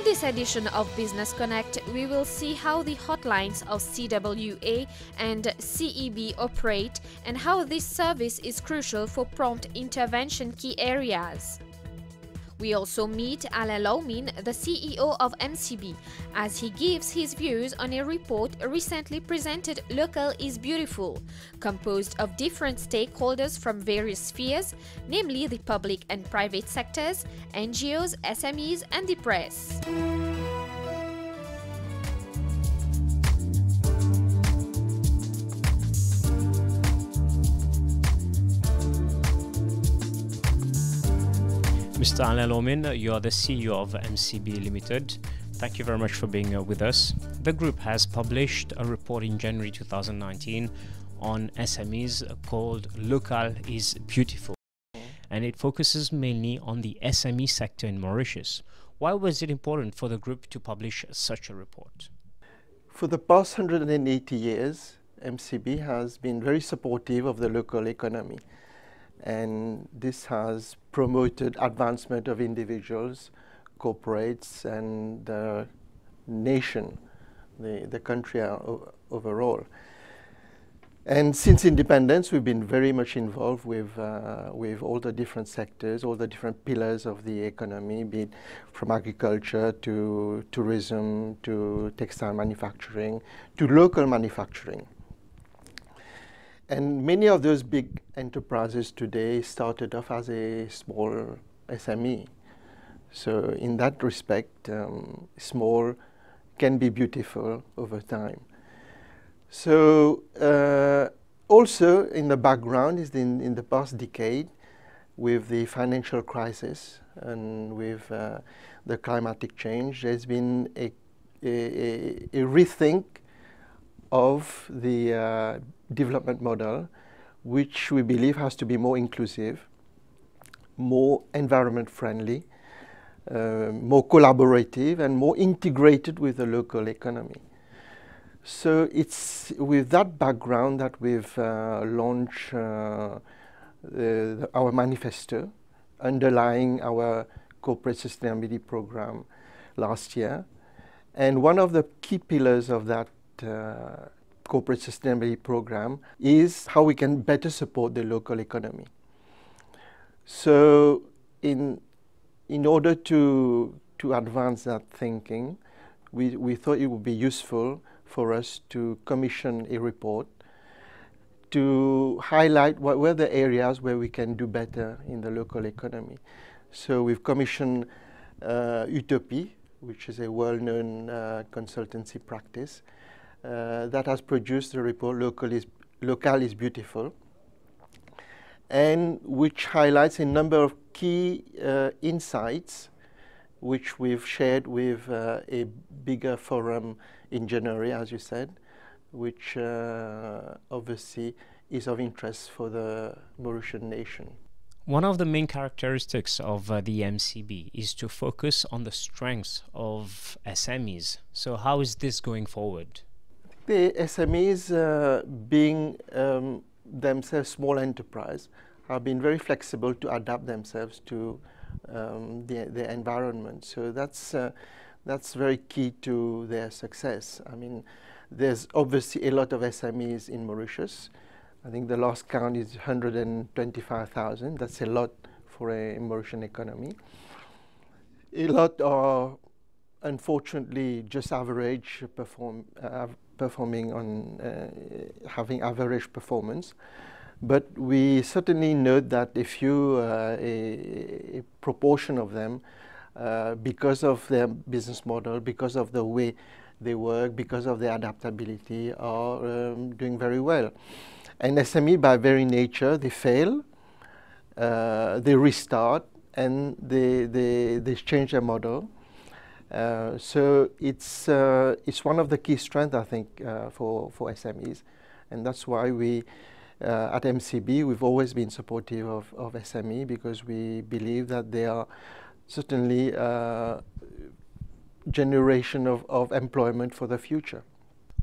In this edition of Business Connect, we will see how the hotlines of CWA and CEB operate and how this service is crucial for prompt intervention key areas. We also meet Alain Laumin, the CEO of MCB, as he gives his views on a report recently presented, Local is Beautiful, composed of different stakeholders from various spheres, namely the public and private sectors, NGOs, SMEs, and the press. Mr. Alain Laumin, you are the CEO of MCB Limited. Thank you very much for being with us. The group has published a report in January 2019 on SMEs called Local is Beautiful, and it focuses mainly on the SME sector in Mauritius. Why was it important for the group to publish such a report? For the past 180 years, MCB has been very supportive of the local economy, and this has promoted advancement of individuals, corporates, and the nation, the country overall. And since independence, we've been very much involved with all the different sectors, all the different pillars of the economy, be it from agriculture to tourism to textile manufacturing to local manufacturing. And many of those big enterprises today started off as a small SME. So in that respect, small can be beautiful over time. So also in the background is in the past decade, with the financial crisis and with the climatic change, there's been a rethink of the development model, which we believe has to be more inclusive, more environment friendly, more collaborative, and more integrated with the local economy. So it's with that background that we've launched our manifesto underlying our corporate sustainability program last year. And one of the key pillars of that corporate sustainability program is how we can better support the local economy. So in order to advance that thinking, we thought it would be useful for us to commission a report to highlight what were the areas where we can do better in the local economy. So we've commissioned Utopie, which is a well-known consultancy practice, that has produced the report Local is Beautiful, and which highlights a number of key insights which we've shared with a bigger forum in January, as you said, which obviously is of interest for the Mauritian nation. One of the main characteristics of the MCB is to focus on the strengths of SMEs. So how is this going forward? The SMEs, being themselves small enterprise, have been very flexible to adapt themselves to the environment. So that's very key to their success. I mean, there's obviously a lot of SMEs in Mauritius. I think the last count is 125,000. That's a lot for a Mauritian economy. A lot are unfortunately just average performing on having average performance. But we certainly note that a proportion of them, because of their business model, because of the way they work, because of their adaptability, are doing very well. And SME, by very nature, they fail, they restart, and they change their model. So it's one of the key strengths, I think, for SMEs, and that's why we at MCB we've always been supportive of SME, because we believe that they are certainly generation of employment for the future.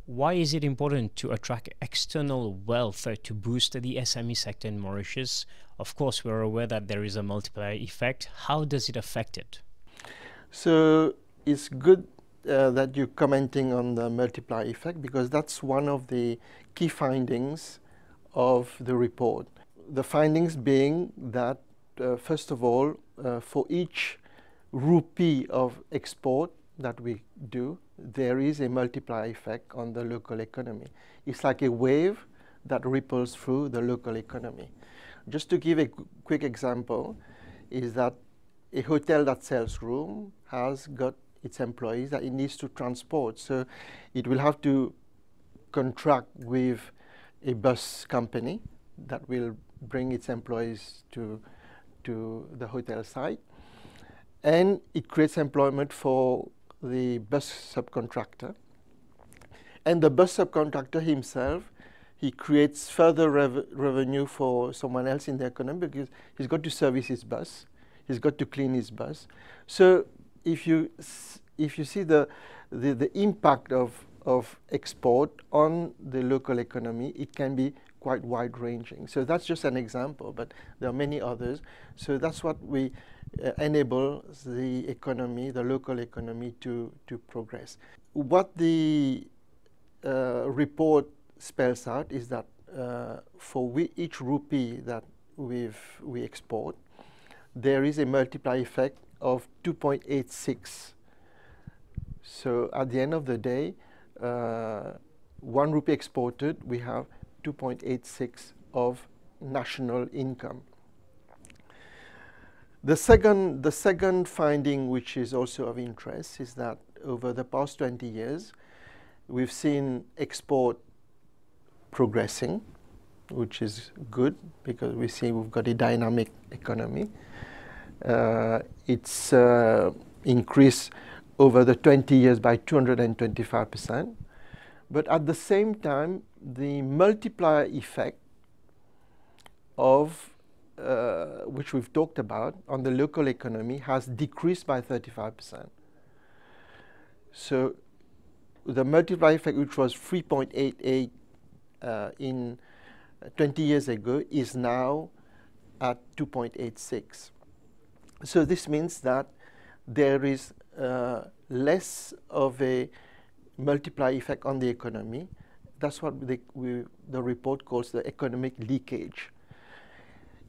Why is it important to attract external wealth to boost the SME sector in Mauritius? Of course, we're aware that there is a multiplier effect. How does it affect it? So it's good that you're commenting on the multiplier effect, because that's one of the key findings of the report. The findings being that, first of all, for each rupee of export that we do, there is a multiplier effect on the local economy. It's like a wave that ripples through the local economy. Just to give a quick example, is that a hotel that sells room has got its employees that it needs to transport. So it will have to contract with a bus company that will bring its employees to the hotel site. And it creates employment for the bus subcontractor. And the bus subcontractor himself, he creates further revenue for someone else in the economy, because he's got to service his bus, he's got to clean his bus. So if you see the impact of export on the local economy, it can be quite wide-ranging. So that's just an example, but there are many others. So that's what we enable the economy, the local economy, to progress. What the report spells out is that for each rupee that we export, there is a multiplier effect of 2.86. So at the end of the day, 1 rupee exported, we have 2.86 of national income. The second finding, which is also of interest, is that over the past 20 years, we've seen export progressing, which is good, because we see we've got a dynamic economy. It's increased over the 20 years by 225%. But at the same time, the multiplier effect of which we've talked about on the local economy has decreased by 35%. So the multiplier effect, which was 3.88 in 20 years ago, is now at 2.86. So this means that there is less of a multiplier effect on the economy. That's what the report calls the economic leakage.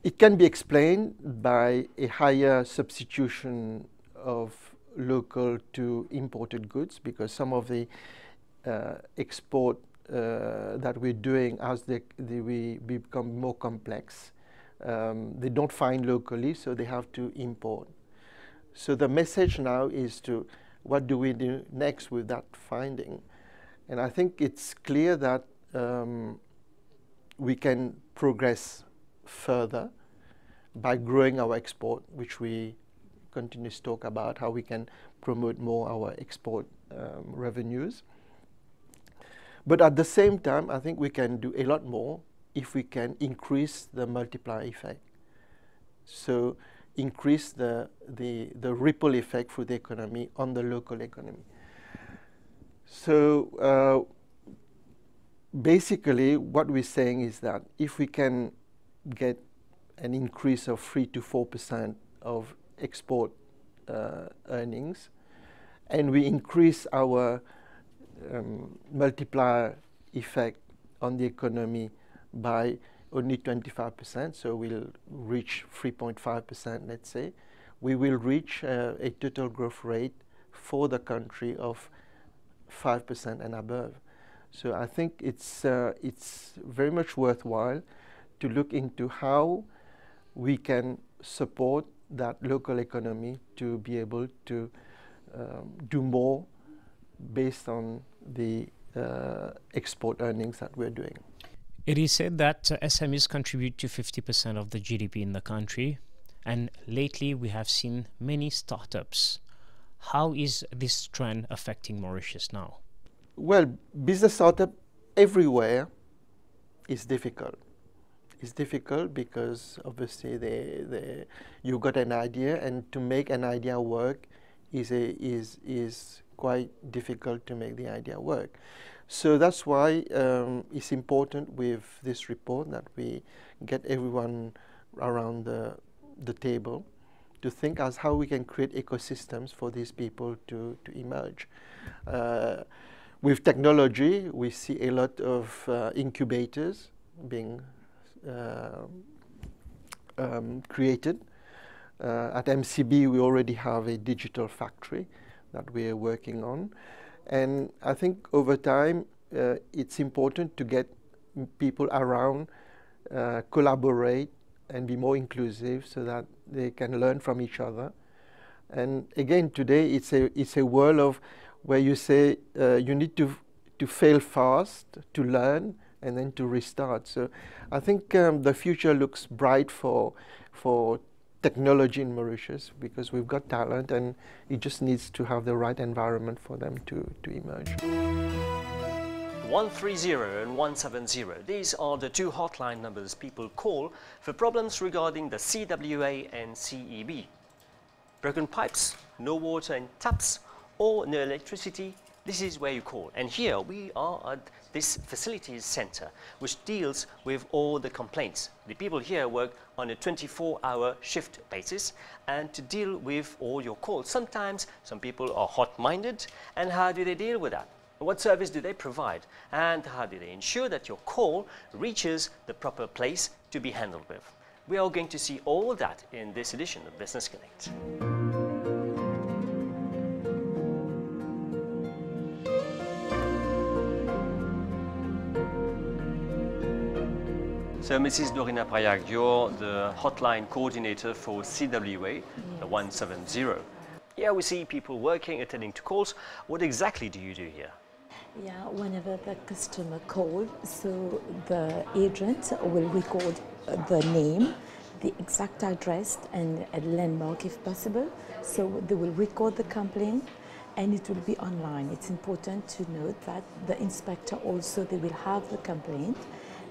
It can be explained by a higher substitution of local to imported goods, because some of the export that we're doing, as we become more complex, they don't find locally, so they have to import. So the message now is to what do we do next with that finding? And I think it's clear that we can progress further by growing our export, which we continue to talk about, how we can promote more our export revenues. But at the same time, I think we can do a lot more if we can increase the multiplier effect. So increase the ripple effect for the economy on the local economy. So basically what we're saying is that if we can get an increase of 3 to 4% of export earnings, and we increase our multiplier effect on the economy by only 25%, so we'll reach 3.5%, let's say, we will reach a total growth rate for the country of 5% and above. So I think it's very much worthwhile to look into how we can support that local economy to be able to do more based on the export earnings that we're doing. It is said that SMEs contribute to 50% of the GDP in the country, and lately we have seen many startups. How is this trend affecting Mauritius now? Well, business startup everywhere is difficult. It's difficult because obviously you've got an idea, and to make an idea work is quite difficult to make the idea work. So that's why it's important with this report that we get everyone around the table think as how we can create ecosystems for these people to emerge. With technology, we see a lot of incubators being created. At MCB, we already have a digital factory that we are working on. And I think over time, it's important to get people around, collaborate, and be more inclusive so that they can learn from each other. And again, today, it's a world of where you say you need to fail fast, to learn, and then to restart. So I think the future looks bright for technology in Mauritius, because we've got talent and it just needs to have the right environment for them to emerge. 130 and 170. These are the two hotline numbers people call for problems regarding the CWA and CEB. Broken pipes, no water in taps, or no electricity, this is where you call. And here we are at this facilities center, which deals with all the complaints. The people here work on a 24-hour shift basis and to deal with all your calls. Sometimes some people are hot-minded, and how do they deal with that? What service do they provide? And how do they ensure that your call reaches the proper place to be handled with? We are going to see all that in this edition of Business Connect. So Mrs. Dorina Prayag, you're the hotline coordinator for CWA, the 170. Here we see people working, attending to calls. What exactly do you do here? Yeah, whenever the customer calls, so the agent will record the name, the exact address, and a landmark if possible. So they will record the complaint, and it will be online. It's important to note that the inspector also, they will have the complaint.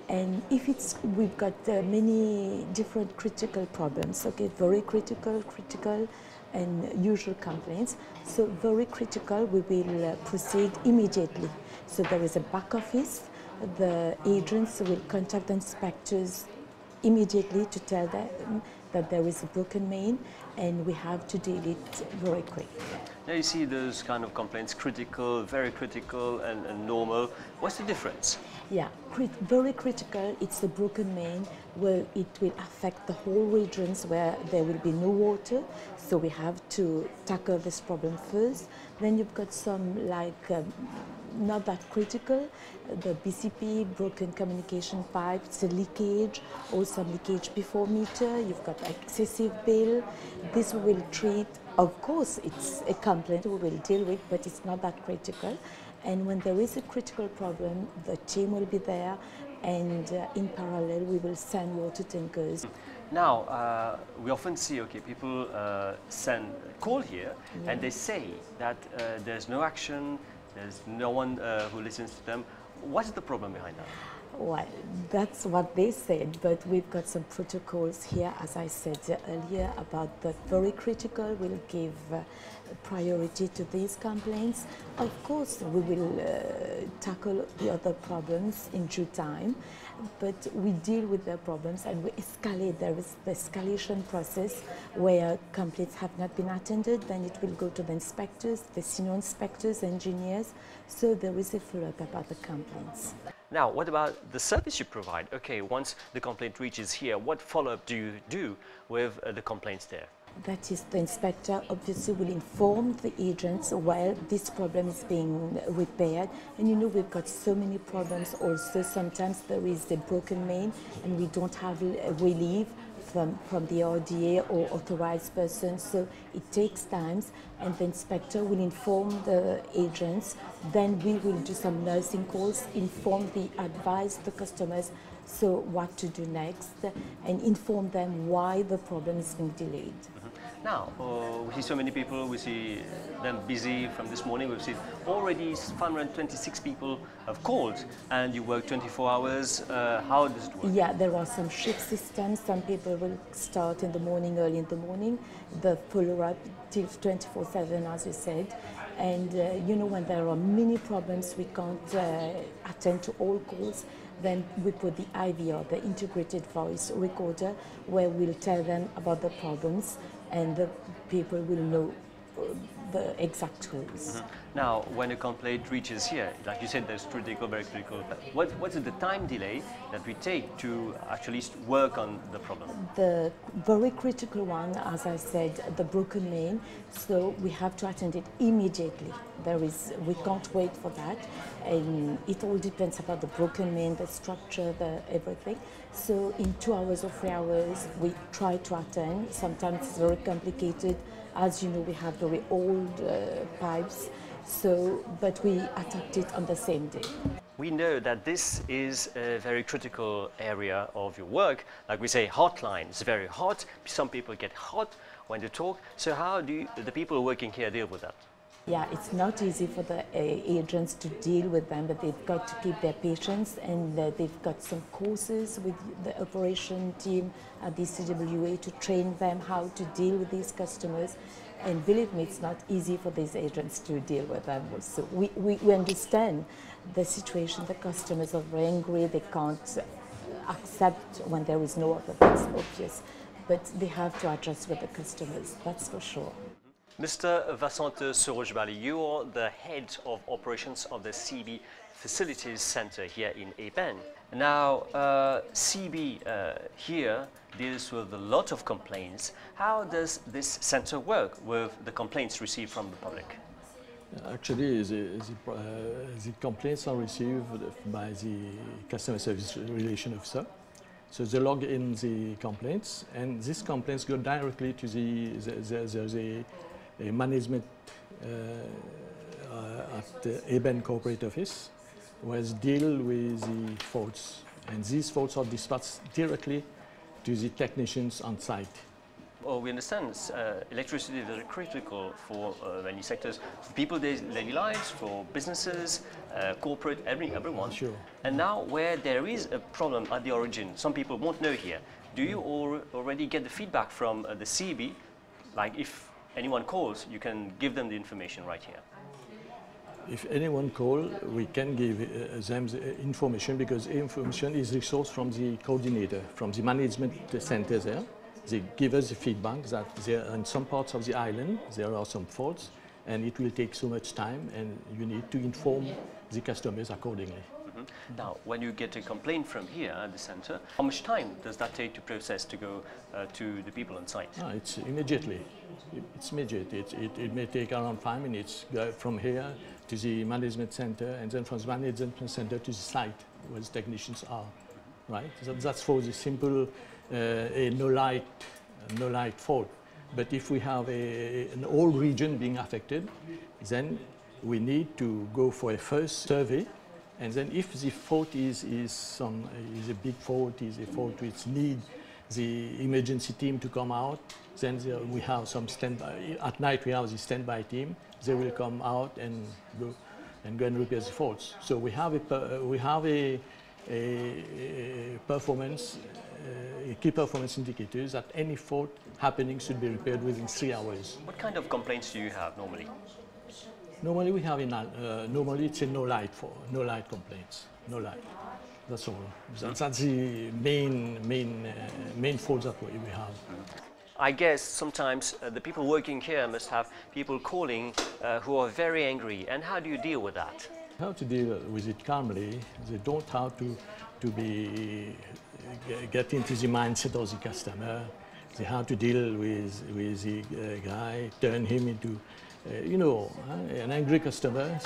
And if we've got many different critical problems, okay, very critical, and usual complaints. So very critical, we will proceed immediately. So there is a back office. The agents will contact the inspectors immediately to tell them that there is a broken main, and we have to deal it very quick. Now you see those kind of complaints, critical, very critical, and normal. What's the difference? Yeah, very critical, it's the broken main where it will affect the whole regions where there will be no water. So we have to tackle this problem first. Then you've got some not that critical, the BCP, broken communication pipes, the leakage, or some leakage before meter, you've got excessive bill. This we will treat, of course it's a complaint we will deal with, but it's not that critical. And when there is a critical problem, the team will be there, and in parallel we will send water tankers. Now, we often see, okay, people call here, yeah, and they say that there's no action, there's no one who listens to them. What is the problem behind that? Well, that's what they said, but we've got some protocols here, as I said earlier, about the very critical. We'll give priority to these complaints. Of course, we will tackle the other problems in due time, but we deal with the problems and we escalate. There is the escalation process where complaints have not been attended, then it will go to the inspectors, the senior inspectors, engineers, so there is a follow-up about the complaints. Now, what about the service you provide? Okay, once the complaint reaches here, what follow-up do you do with the complaints there? That is, the inspector obviously will inform the agents while this problem is being repaired. And you know, we've got so many problems also. Sometimes there is a broken main and we don't have a relief from the RDA or authorized person, so it takes time, and the inspector will inform the agents. Then we will do some nursing calls, advise the customers so what to do next, and inform them why the problem is being delayed. Now, we see so many people, we see them busy from this morning. We've seen already 526 people have called, and you work 24 hours. How does it work? Yeah, there are some shift systems. Some people will start in the morning, early in the morning, the follow-up till 24/7, as you said. And you know, when there are many problems, we can't attend to all calls. Then we put the IVR, the integrated voice recorder, where we'll tell them about the problems. and the people will know the exact rules. Now, when a complaint reaches here, like you said, there's critical, very critical. What's the time delay that we take to actually work on the problem? The very critical one, as I said, the broken main, so we have to attend it immediately. We can't wait for that, and it all depends about the broken main, the structure, everything. So in 2 hours or 3 hours, we try to attend. Sometimes it's very complicated. As you know, we have very old pipes, but we attacked it on the same day. We know that this is a very critical area of your work. Like we say, hotline is very hot. Some people get hot when they talk. So how do the people working here deal with that? Yeah, it's not easy for the agents to deal with them, but they've got to keep their patience, and they've got some courses with the operation team at the CWA to train them how to deal with these customers. And believe me, it's not easy for these agents to deal with them. So we understand the situation. The customers are very angry. They can't accept when there is no other. That's obvious. But they have to adjust with the customers, that's for sure. Mr. Vincent Sorojbali, you are the head of operations of the CB Facilities Center here in Eben. Now, CB here deals with a lot of complaints. How does this center work with the complaints received from the public? Actually, the complaints are received by the customer service relation officer. So they log in the complaints, and these complaints go directly to the management at the Eben corporate office, was deal with the faults, and these faults are dispatched directly to the technicians on site. Well, we understand electricity is very critical for many sectors, for people's daily lives, for businesses, corporate, everyone. Sure. And now where there is a problem at the origin, some people won't know here, do you already get the feedback from the CB? Like if anyone calls, you can give them the information right here. If anyone calls, we can give them the information, because information is resourced from the coordinator, from the management center there. They give us the feedback that there in some parts of the island there are some faults, and it will take so much time, and you need to inform the customers accordingly. Now, when you get a complaint from here at the center, how much time does that take to process to go to the people on site? It's immediately. It's immediate. It may take around 5 minutes from here to the management center, and then from the management center to the site where the technicians are. Right? So that's for the simple no light fault. But if we have an whole region being affected, then we need to go for a first survey. And then if the fault is a big fault, is a fault which needs the emergency team to come out, then we have some standby. At night we have the standby team. They will come out and go and repair the faults. So we have a performance, key performance indicators that any fault happening should be repaired within 3 hours. What kind of complaints do you have normally? Normally we have normally it's a no light complaints, no light. That's all. That's the main fault that we have. I guess sometimes the people working here must have people calling who are very angry. And how do you deal with that? How to deal with it calmly. They don't have to get into the mindset of the customer. They have to deal with the guy, turn him into, an angry customer.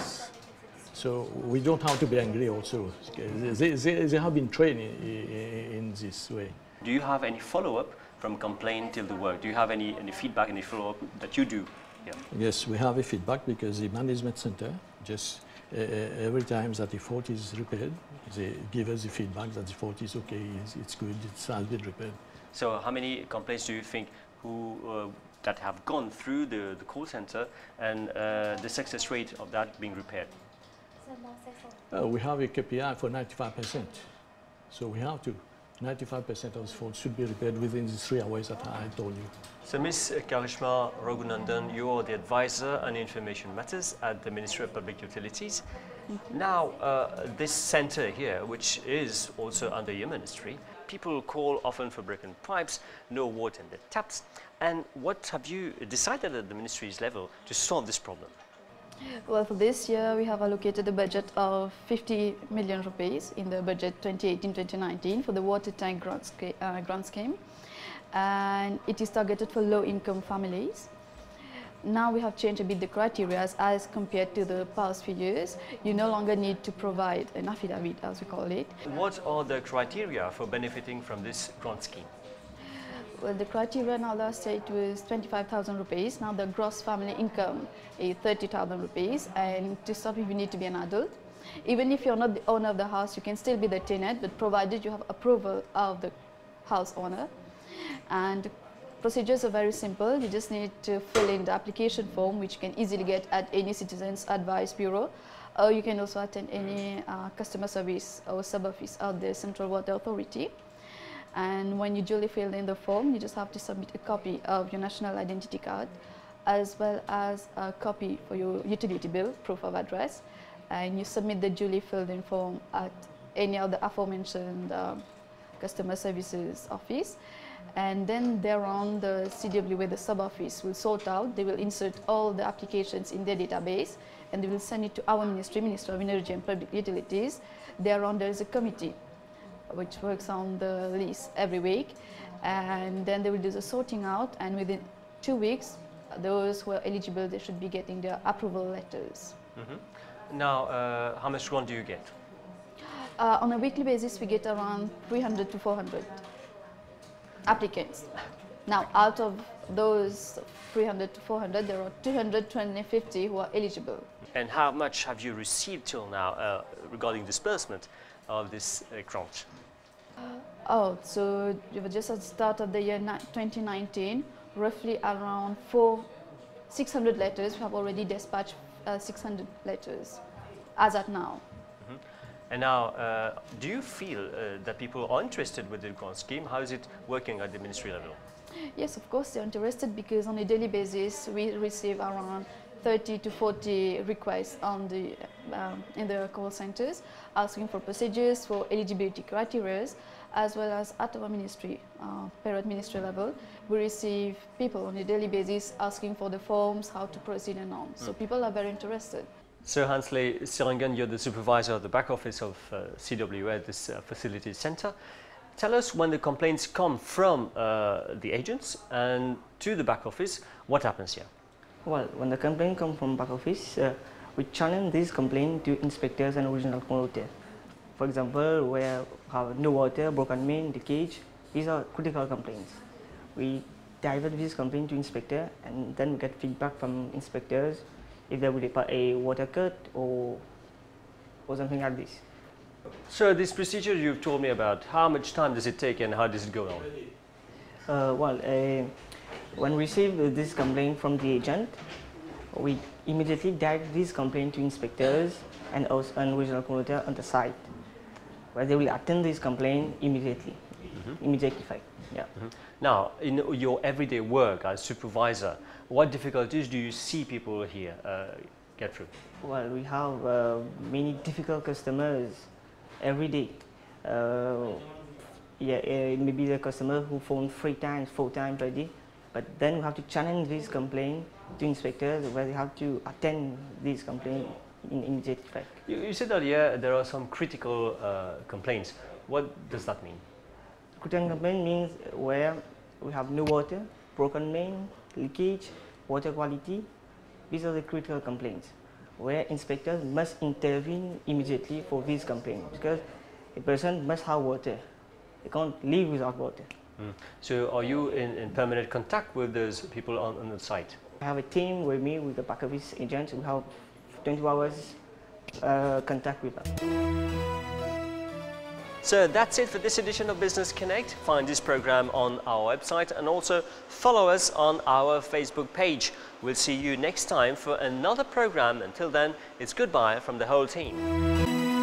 So we don't have to be angry also. They have been trained in this way. Do you have any follow-up from complaint till the work? Do you have any feedback, any follow-up that you do? Yeah. Yes, we have a feedback, because the management center just every time that the fault is repaired, they give us the feedback that the fault is okay, it's good, it has been repaired. So how many complaints do you think that have gone through the call center, and the success rate of that being repaired? We have a KPI for 95%. So we have to. 95% of the faults should be repaired within the 3 hours that I told you. So Ms. Karishma Raghunandan, you are the advisor on information matters at the Ministry of Public Utilities. Now, this center here, which is also under your ministry, People call often for broken pipes, no water in the taps. And what have you decided at the ministry's level to solve this problem? Well, for this year, we have allocated a budget of 50 million rupees in the budget 2018-2019 for the water tank grant scheme. And it is targeted for low-income families. Now we have changed a bit the criteria as compared to the past few years. You no longer need to provide an affidavit, as we call it. What are the criteria for benefiting from this grant scheme? Well, the criteria now last year it was 25,000 rupees. Now the gross family income is 30,000 rupees. And to start with, you need to be an adult. Even if you're not the owner of the house, you can still be the tenant, but provided you have approval of the house owner. And procedures are very simple. You just need to fill in the application form, which you can easily get at any Citizens Advice Bureau, or you can also attend any customer service or sub-office of the Central Water Authority. And when you duly fill in the form, you just have to submit a copy of your national identity card, as well as a copy for your utility bill, proof of address, and you submit the duly filled in form at any of the aforementioned customer services office. And then thereon, the CWA, the sub-office, will sort out. They will insert all the applications in their database, and they will send it to our ministry, Ministry of Energy and Public Utilities. Thereon, there is a committee which works on the list every week, and then they will do the sorting out, and within 2 weeks, those who are eligible, they should be getting their approval letters. Mm-hmm. Now, how much grant do you get? On a weekly basis, we get around 300 to 400 applicants. Now, out of those 300 to 400, there are 250 who are eligible. And how much have you received till now regarding disbursement of this grant? So just at the start of the year 2019, roughly around 600 letters. We have already dispatched 600 letters as at now. Mm-hmm. And now, do you feel that people are interested with the grant scheme? How is it working at the ministry level? Yes, of course, they're interested, because on a daily basis we receive around 30 to 40 requests on the, in the call centers, asking for procedures, for eligibility criteria, as well as at our ministry, parent ministry level, we receive people on a daily basis asking for the forms, how to proceed and on. So people are very interested. So Hansley Sirangan, you're the supervisor of the back office of CWA at this facility centre. Tell us, when the complaints come from the agents and to the back office, what happens here? Well, when the complaint comes from back office, we challenge this complaint to inspectors and original promoter. For example, where have no water, broken main, leakage, these are critical complaints. We divert this complaint to inspector, and then we get feedback from inspectors if there will be a water cut or something like this. So this procedure you've told me about, how much time does it take and how does it go on? When we receive this complaint from the agent, we immediately direct this complaint to inspectors and also an original promoter on the site, where they will attend this complaint immediately. Yeah. Now, in your everyday work as supervisor, what difficulties do you see people here get through? Well, we have many difficult customers every day. Maybe the customer who phone 3 times, 4 times per day, but then we have to challenge this complaint to inspectors, where they have to attend this complaint in immediate effect. You said earlier there are some critical complaints. What does that mean? Critical complaint means where we have no water, broken main, leakage, water quality. These are the critical complaints, where inspectors must intervene immediately for these complaints, because a person must have water. They can't live without water. So are you in permanent contact with those people on the site? I have a team with me, with the back office agents. We have 24 hours contact with them. So that's it for this edition of Business Connect. Find this program on our website and also follow us on our Facebook page. We'll see you next time for another program. Until then, it's goodbye from the whole team.